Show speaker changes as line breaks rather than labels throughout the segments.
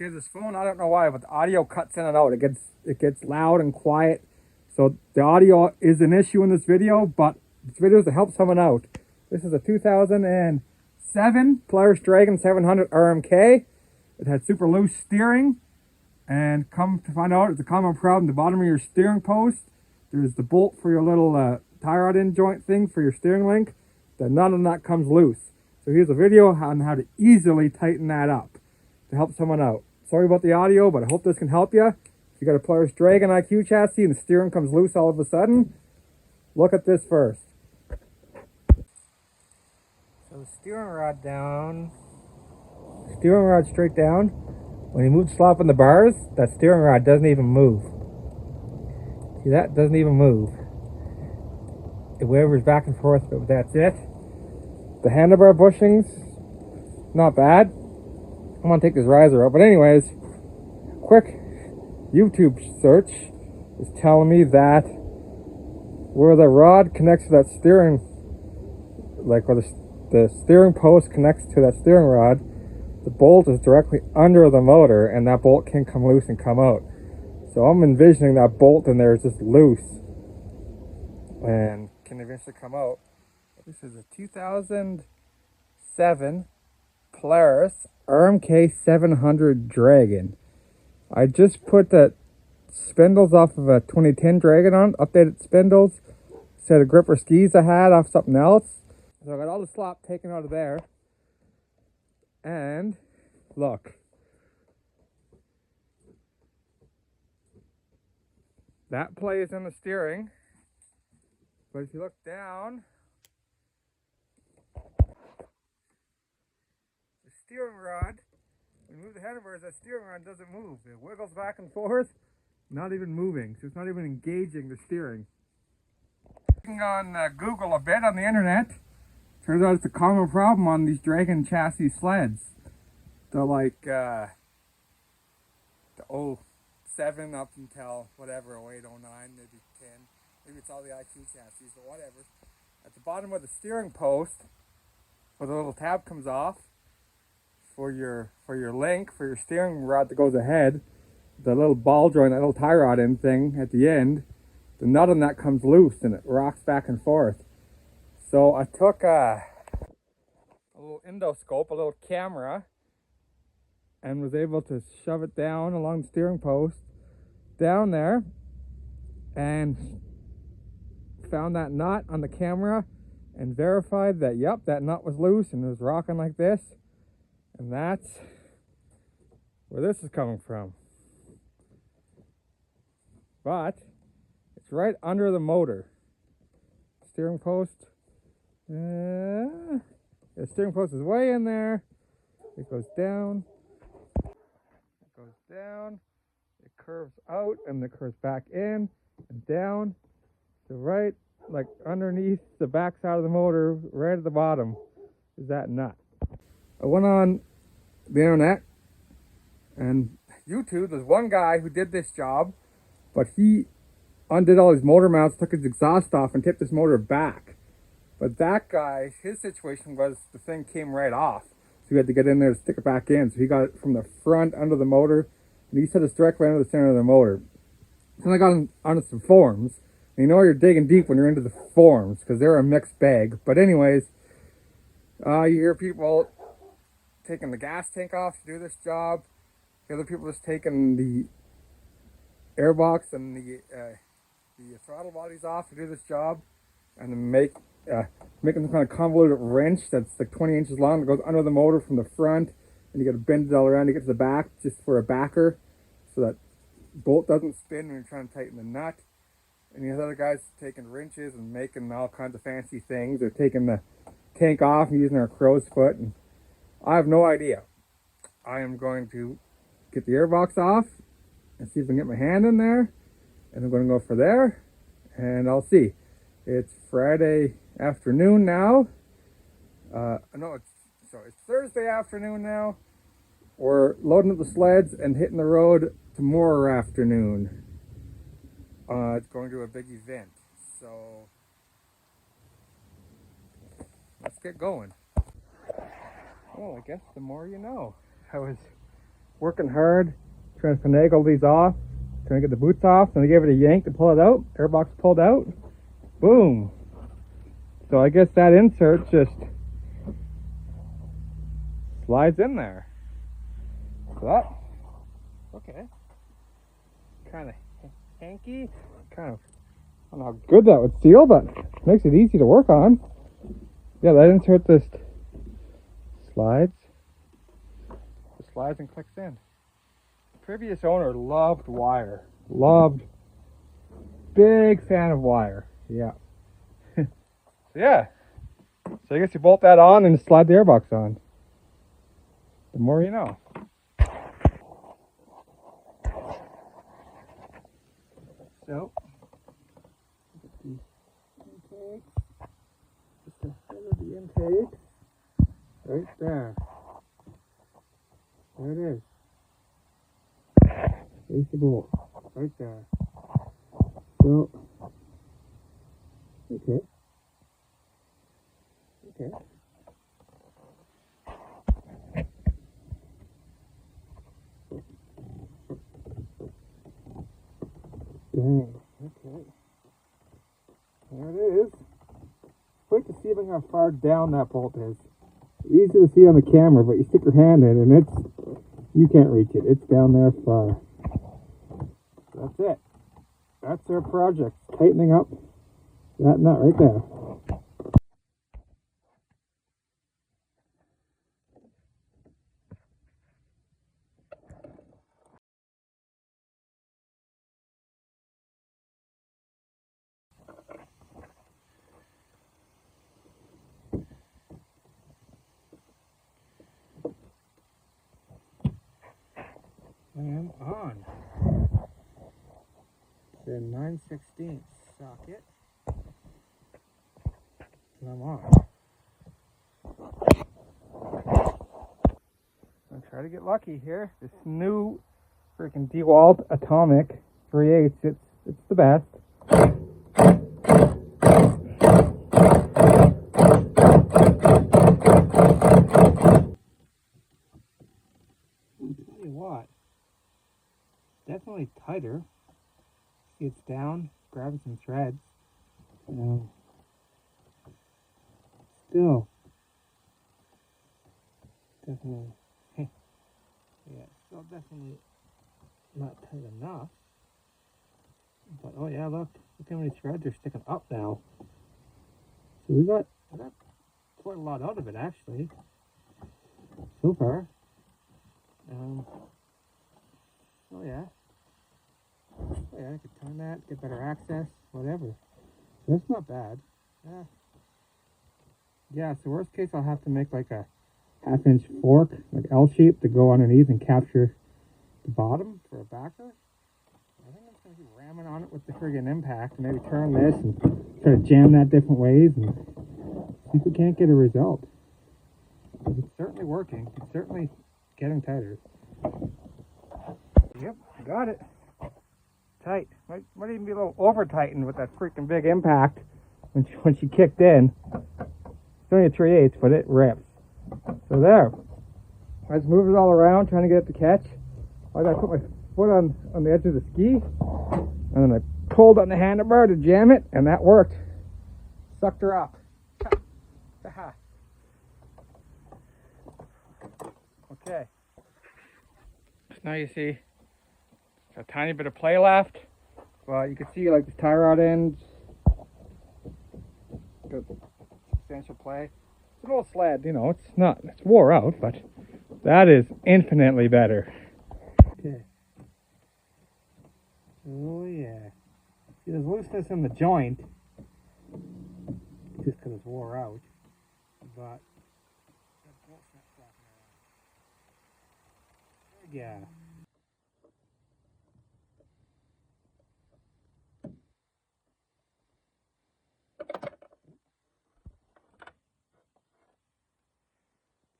Okay, this phone, I don't know why, but the audio cuts in and out. It gets loud and quiet. So the audio is an issue in this video, but this video is to help someone out. This is a 2007 Polaris Dragon 700 RMK. It had super loose steering, and come to find out, it's a common problem. The bottom of your steering post, there's the bolt for your little tie rod in joint thing for your steering link. None of that comes loose. So here's a video on how to easily tighten that up to help someone out. Sorry about the audio, but I hope this can help you. If you got a Polaris Dragon IQ chassis and the steering comes loose all of a sudden, look at this first. So the steering rod down, steering rod straight down. When you move the slop in the bars, that steering rod doesn't even move. See, that doesn't even move. It wavers back and forth, but that's it. The handlebar bushings, not bad. I'm gonna take this riser out, but anyways, quick YouTube search is telling me that where the rod connects to that steering, like where the steering post connects to that steering rod, the bolt is directly under the motor, and that bolt can come loose and come out. So I'm envisioning that bolt in there is just loose and can eventually come out. This is a 2007 Polaris RMK 700 Dragon. I just put the spindles off of a 2010 Dragon on, updated spindles, set of gripper skis I had off something else. So I got all the slop taken out of there. And look. That plays in the steering. But if you look down, the steering rod, when you move the handlebars, that steering rod doesn't move. It wiggles back and forth, not even moving. So it's not even engaging the steering. Looking on Google a bit on the internet, turns out it's a common problem on these Dragon chassis sleds. They're like the 07 up until whatever, 08, 09, maybe 10. Maybe it's all the IQ chassis, but whatever. At the bottom of the steering post, where the little tab comes off for your link, for your steering rod that goes ahead, the little ball joint, that little tie rod in thing at the end, the nut on that comes loose and it rocks back and forth. So I took a little endoscope, a little camera, and was able to shove it down along the steering post, down there, and found that nut on the camera and verified that, yep, that nut was loose and it was rocking like this. And that's where this is coming from. But it's right under the motor. Steering post. The steering post is way in there. It goes down. It goes down. It curves out and it curves back in and down. So right, like underneath the back side of the motor, right at the bottom, is that nut. I went on the internet and YouTube. There's one guy who did this job, but he undid all his motor mounts, took his exhaust off, and tipped his motor back. But that guy, his situation was the thing came right off, so he had to get in there to stick it back in. So he got it from the front under the motor, and he set it directly under the center of the motor. Then I got onto some forums. You know you're digging deep when you're into the forums because they're a mixed bag. But anyways, you hear people taking the gas tank off to do this job. The other people just taking the airbox and the throttle bodies off to do this job, and then making some kind of convoluted wrench that's like 20 inches long that goes under the motor from the front, and you got to bend it all around to get to the back just for a backer, so that bolt doesn't spin when you're trying to tighten the nut. And these other guys taking wrenches and making all kinds of fancy things. They're taking the tank off and using their crow's foot. And I have no idea. I am going to get the airbox off and see if I can get my hand in there. And I'm going to go for there. And I'll see. It's Friday afternoon now. It's Thursday afternoon now. We're loading up the sleds and hitting the road tomorrow afternoon. It's going to a big event, so let's get going. Well, I guess the more you know. I was working hard, trying to finagle these off, trying to get the boots off, and I gave it a yank to pull it out. Airbox pulled out. Boom. So I guess that insert just slides in there. So that, okay. Kind of hanky, kind of, I don't know how good that would seal, but makes it easy to work on. Yeah, that insert just slides and clicks in. The previous owner loved wire, big fan of wire. Yeah. Yeah. So I guess you bolt that on and slide the airbox on. The more you know. So, the intake, just the head of the intake, right there. There it is. There's the bolt, right there. So, okay. Dang, okay. There it is. Wait to see how far down that bolt is. Easy to see on the camera, but you stick your hand in and you can't reach it. It's down there far. That's it. That's our project. Tightening up that nut right there. And on. The 9/16 socket. And I'm on. I'll try to get lucky here. This new freaking DeWalt Atomic 3/8, it's the best. I'll tell you what, definitely tighter. See, it's down, grabbing some threads. Still, definitely, yeah, still definitely not tight enough. But oh yeah, look how many threads are sticking up now. So we got quite a lot out of it actually, so far. Oh yeah, I could turn that, get better access, whatever. So that's not bad. Yeah, so worst case I'll have to make like a 1/2-inch fork, like L-shaped, to go underneath and capture the bottom for a backer. I think I'm just going to keep ramming on it with the friggin' impact and maybe turn this and try to jam that different ways and see if we can't get a result. It's certainly working. It's certainly getting tighter. Yep, got it. Tight. Might even be a little over tightened with that freaking big impact when she kicked in. It's only a 3/8, but it rips. So there. I just moved it all around trying to get it to catch. I gotta put my foot on the edge of the ski, and then I pulled on the handlebar to jam it, and that worked. Sucked her up. Okay. Now you see a tiny bit of play left. Well, you can see like this tie rod ends. Got substantial play. It's an old sled, you know, it's wore out, but that is infinitely better. Okay. Oh yeah. See, there's looseness in the joint, just because it's wore out, but yeah.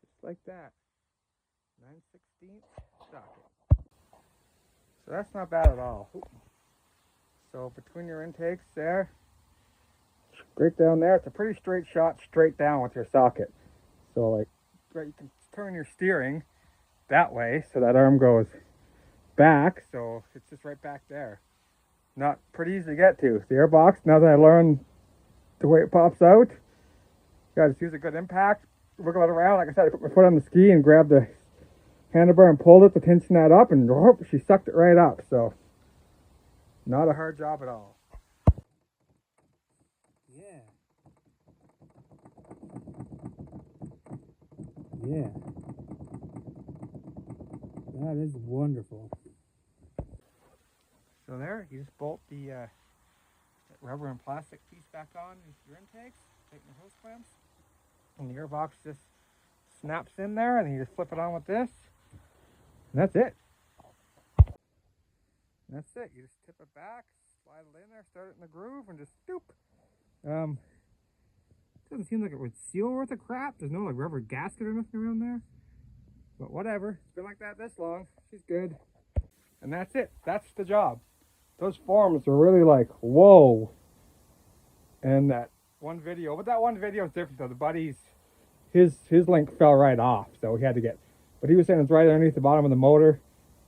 Just like that. 9/16 socket. So that's not bad at all. So between your intakes there, right down there, it's a pretty straight shot straight down with your socket. So like, right, you can turn your steering that way, so that arm goes back, so it's just right back there. Not pretty easy to get to. The airbox, now that I learned the way it pops out, you gotta just use a good impact, wiggle it around. Like I said, I put my foot on the ski and grabbed the handlebar and pulled it to tension that up, and whoop, she sucked it right up. So not a hard job at all. Yeah. Yeah. That is wonderful. So there, you just bolt the rubber and plastic piece back on into your intakes, tighten your hose clamps, and the airbox just snaps in there, and then you just flip it on with this, and that's it. That's it. You just tip it back, slide it in there, start it in the groove, and just doop. Doesn't seem like it would seal worth of crap. There's no like rubber gasket or nothing around there. But whatever. It's been like that this long. She's good. And that's it. That's the job. Those forms are really like, whoa. And that one video, but that one video is different though. The buddy's, his link fell right off, so he had to get, but he was saying it's right underneath the bottom of the motor.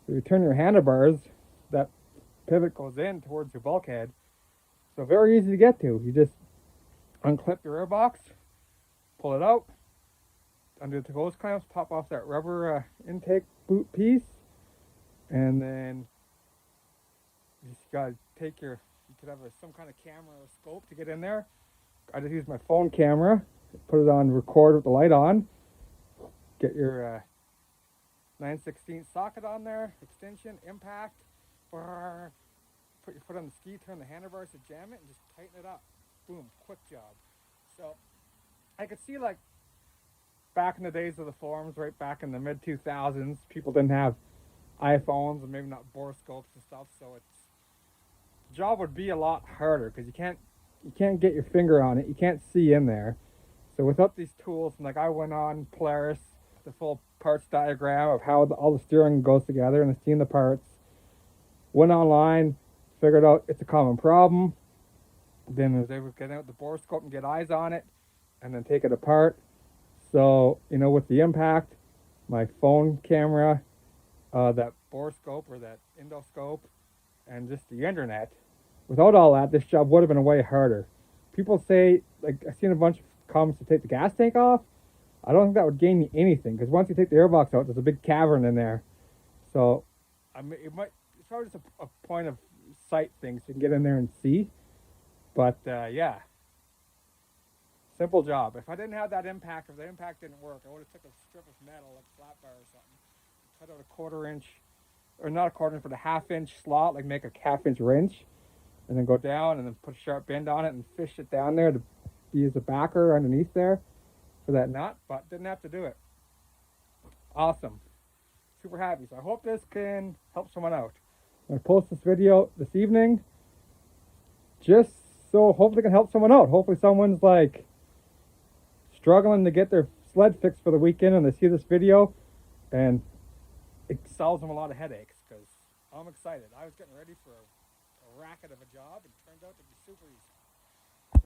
If you turn your handlebars, that pivot goes in towards your bulkhead. So very easy to get to. You just unclip your airbox, pull it out, under the hose clamps, pop off that rubber intake boot piece, and then you just gotta take your, you could have some kind of camera or scope to get in there. I just use my phone camera, put it on record with the light on, get your 9/16 socket on there, extension, impact, put your foot on the ski, turn the handlebars to jam it, and just tighten it up. Boom, quick job. So I could see like back in the days of the forums, right back in the mid 2000s, people didn't have iPhones and maybe not borescopes and stuff, so the job would be a lot harder because you can't get your finger on it, you can't see in there. So without these tools, and like I went on Polaris, the full parts diagram of how all the steering goes together, and I've seen the parts, went online, figured out it's a common problem. Then I was able to get out the borescope and get eyes on it, and then take it apart. So, you know, with the impact, my phone camera, that borescope or that endoscope, and just the internet, without all that, this job would have been way harder. People say, like, I've seen a bunch of comments to take the gas tank off. I don't think that would gain me anything, because once you take the airbox out, there's a big cavern in there. So, it's probably just a point of sight thing, so you can get in there and see. But yeah, simple job. If I didn't have that impact, if the impact didn't work, I would have took a strip of metal, like a flat bar or something, cut out a 1/4 inch, or not a 1/4 inch, but a 1/2 inch slot, like make a 1/2 inch wrench, and then go down and then put a sharp bend on it and fish it down there to use a backer underneath there for that nut, but didn't have to do it. Awesome. Super happy. So I hope this can help someone out. I'm going to post this video this evening, just so hopefully it can help someone out. Hopefully someone's like struggling to get their sled fixed for the weekend and they see this video and it solves them a lot of headaches, because I'm excited. I was getting ready for a racket of a job and it turned out to be super easy.